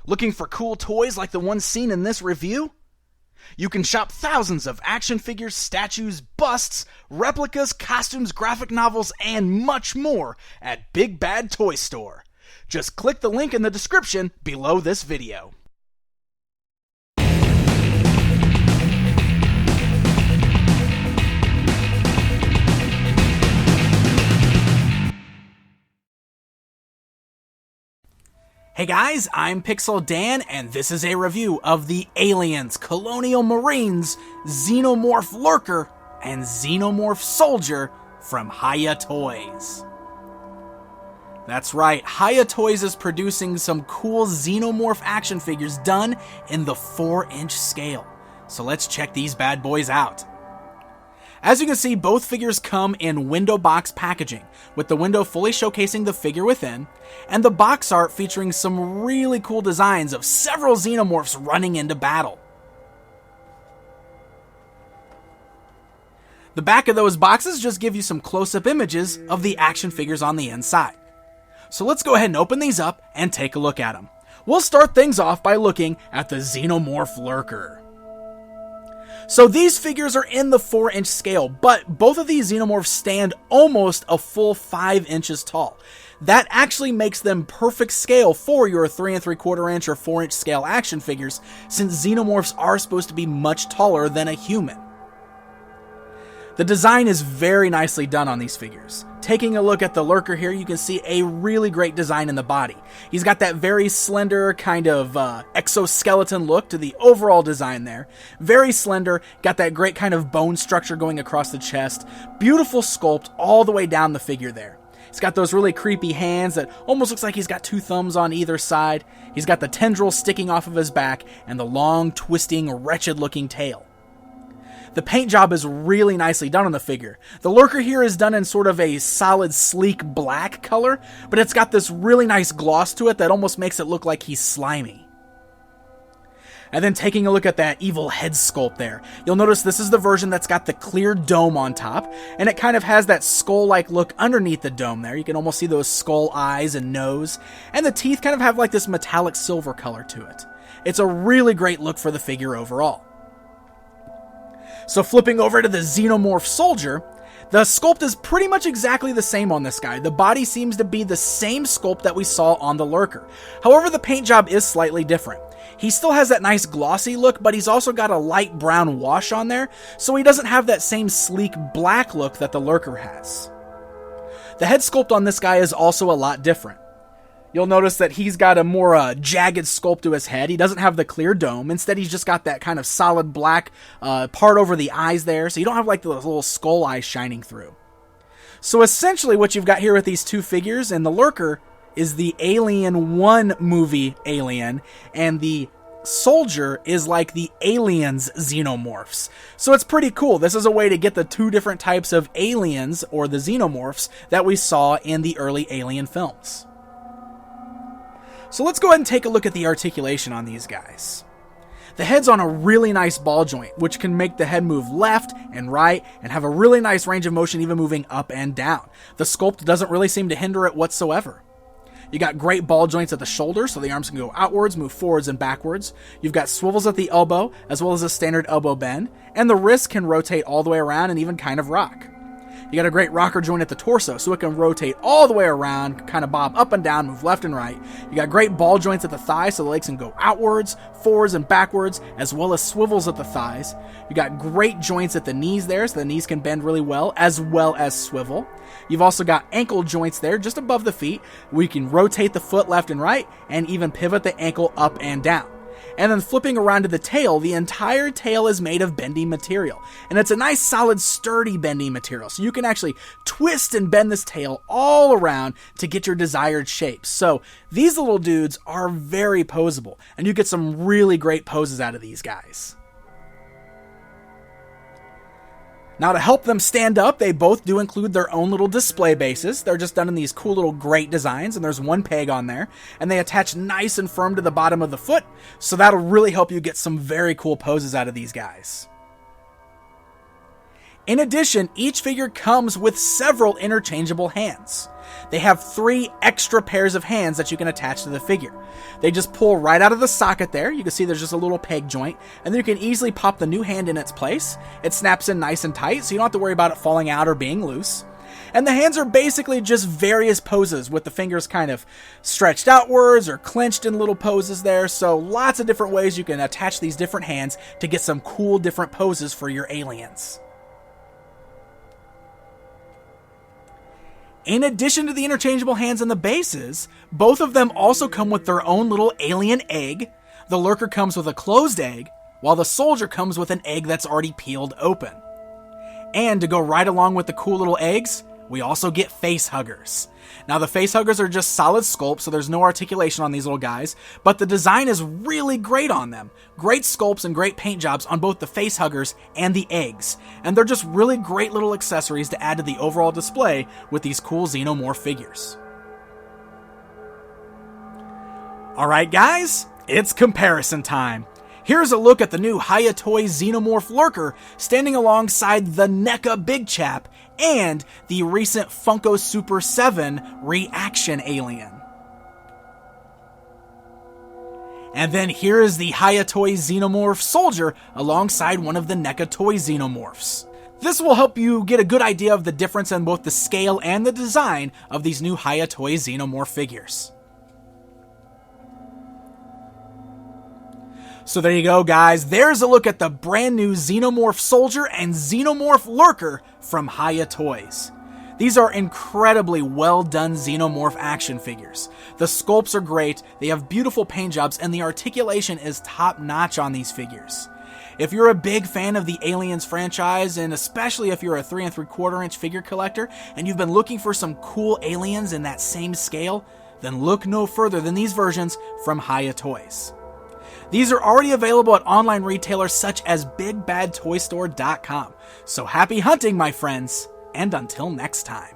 Looking for cool toys like the ones seen in this review? You can shop thousands of action figures, statues, busts, replicas, costumes, graphic novels, and much more at Big Bad Toy Store. Just click the link in the description below this video. Hey guys, I'm Pixel Dan, and this is a review of the Aliens, Colonial Marines, Xenomorph Lurker, and Xenomorph Soldier from Hiya Toys. That's right, Hiya Toys is producing some cool Xenomorph action figures done in the 4-inch scale. So let's check these bad boys out. As you can see, both figures come in window box packaging, with the window fully showcasing the figure within, and the box art featuring some really cool designs of several Xenomorphs running into battle. The back of those boxes just give you some close-up images of the action figures on the inside. So let's go ahead and open these up and take a look at them. We'll start things off by looking at the Xenomorph Lurker. So these figures are in the 4-inch scale, but both of these Xenomorphs stand almost a full 5 inches tall. That actually makes them perfect scale for your 3 3/4 inch or 4-inch scale action figures, since Xenomorphs are supposed to be much taller than a human. The design is very nicely done on these figures. Taking a look at the Lurker here, you can see a really great design in the body. He's got that very slender kind of exoskeleton look to the overall design there. Very slender, got that great kind of bone structure going across the chest. Beautiful sculpt all the way down the figure there. He's got those really creepy hands that almost looks like he's got 2 thumbs on either side. He's got the tendrils sticking off of his back and the long, twisting, wretched looking tail. The paint job is really nicely done on the figure. The Lurker here is done in sort of a solid, sleek black color, but it's got this really nice gloss to it that almost makes it look like he's slimy. And then taking a look at that evil head sculpt there, you'll notice this is the version that's got the clear dome on top, and it kind of has that skull-like look underneath the dome there. You can almost see those skull eyes and nose, and the teeth kind of have like this metallic silver color to it. It's a really great look for the figure overall. So flipping over to the Xenomorph Soldier, the sculpt is pretty much exactly the same on this guy. The body seems to be the same sculpt that we saw on the Lurker. However, the paint job is slightly different. He still has that nice glossy look, but he's also got a light brown wash on there, so he doesn't have that same sleek black look that the Lurker has. The head sculpt on this guy is also a lot different. You'll notice that he's got a more jagged sculpt to his head. He doesn't have the clear dome. Instead, he's just got that kind of solid black part over the eyes there, so you don't have like the little skull eyes shining through. So essentially what you've got here with these two figures and the Lurker is the Alien 1 movie Alien, and the Soldier is like the Aliens Xenomorphs. So it's pretty cool. This is a way to get the two different types of aliens, or the Xenomorphs, that we saw in the early Alien films. So let's go ahead and take a look at the articulation on these guys. The head's on a really nice ball joint, which can make the head move left and right and have a really nice range of motion even moving up and down. The sculpt doesn't really seem to hinder it whatsoever. You got great ball joints at the shoulder, so the arms can go outwards, move forwards and backwards. You've got swivels at the elbow, as well as a standard elbow bend, and the wrist can rotate all the way around and even kind of rock. You got a great rocker joint at the torso, so it can rotate all the way around, kind of bob up and down, move left and right. You got great ball joints at the thighs, so the legs can go outwards, forwards, and backwards, as well as swivels at the thighs. You got great joints at the knees there, so the knees can bend really well as swivel. You've also got ankle joints there, just above the feet, where you can rotate the foot left and right, and even pivot the ankle up and down. And then flipping around to the tail, the entire tail is made of bendy material. And it's a nice, solid, sturdy bendy material. So you can actually twist and bend this tail all around to get your desired shape. So these little dudes are very poseable, and you get some really great poses out of these guys. Now, to help them stand up, they both do include their own little display bases. They're just done in these cool little grate designs, and there's one peg on there, and they attach nice and firm to the bottom of the foot, so that'll really help you get some very cool poses out of these guys. In addition, each figure comes with several interchangeable hands. They have 3 extra pairs of hands that you can attach to the figure. They just pull right out of the socket there. You can see there's just a little peg joint, and then you can easily pop the new hand in its place. It snaps in nice and tight, so you don't have to worry about it falling out or being loose. And the hands are basically just various poses with the fingers kind of stretched outwards or clenched in little poses there. So lots of different ways you can attach these different hands to get some cool different poses for your aliens. In addition to the interchangeable hands and the bases, both of them also come with their own little alien egg. The Lurker comes with a closed egg, while the Soldier comes with an egg that's already peeled open. And to go right along with the cool little eggs, we also get face huggers. Now the face huggers are just solid sculpts, so there's no articulation on these little guys, but the design is really great on them. Great sculpts and great paint jobs on both the face huggers and the eggs, and they're just really great little accessories to add to the overall display with these cool Xenomorph figures. Alright guys, it's comparison time. Here's a look at the new Hiya Toys Xenomorph Lurker standing alongside the NECA Big Chap and the recent Funko Super 7 Reaction Alien. And then here is the Hiya Toys Xenomorph Soldier alongside one of the NECA Toy Xenomorphs. This will help you get a good idea of the difference in both the scale and the design of these new Hiya Toys Xenomorph figures. So there you go, guys. There's a look at the brand new Xenomorph Soldier and Xenomorph Lurker from Hiya Toys. These are incredibly well done Xenomorph action figures. The sculpts are great, they have beautiful paint jobs, and the articulation is top notch on these figures. If you're a big fan of the Aliens franchise, and especially if you're a 3 3/4 inch figure collector, and you've been looking for some cool aliens in that same scale, then look no further than these versions from Hiya Toys. These are already available at online retailers such as BigBadToyStore.com. So happy hunting, my friends, and until next time.